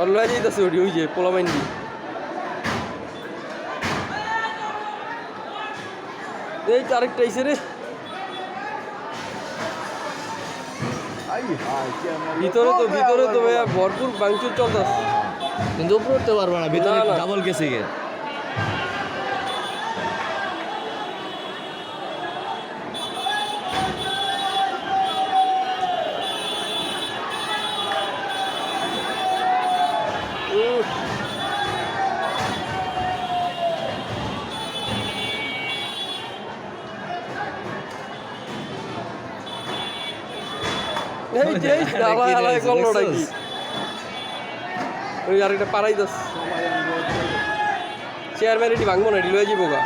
আর লয়ে যাইতেছে ওটি ওই যে পোলামাইন্ডি এই তো আরেকটা আইসে রে ভিতরে তো ভাইয়া ভরপুর ভাঙচুর চলতেছে কিন্তু উপরে উঠতে পারবে না ভিতরে না। ডাবল গেছে গে এই যে হালায় হালায় করলোটা কি ওই আরেকটা পাড়াই দাস চেয়ারম্যান এটি ভাঙবো না এটি লয়ে যাবো গা